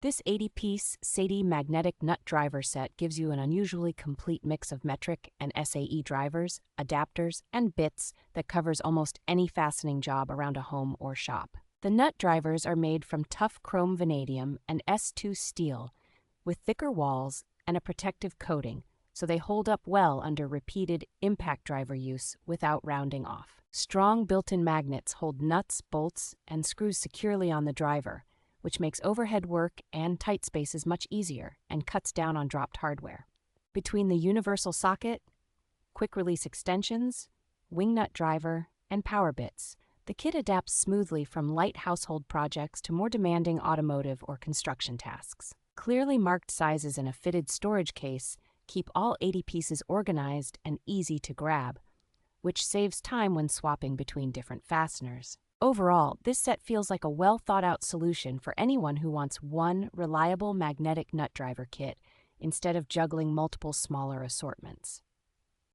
This 80-piece SEDY magnetic nut driver set gives you an unusually complete mix of metric and SAE drivers, adapters, and bits that covers almost any fastening job around a home or shop. The nut drivers are made from tough chrome vanadium and S2 steel with thicker walls and a protective coating, so they hold up well under repeated impact driver use without rounding off. Strong built-in magnets hold nuts, bolts, and screws securely on the driver, which makes overhead work and tight spaces much easier and cuts down on dropped hardware. Between the universal socket, quick-release extensions, wing nut driver, and power bits, the kit adapts smoothly from light household projects to more demanding automotive or construction tasks. Clearly marked sizes in a fitted storage case keep all 80 pieces organized and easy to grab, which saves time when swapping between different fasteners. Overall, this set feels like a well-thought-out solution for anyone who wants one reliable magnetic nut driver kit instead of juggling multiple smaller assortments.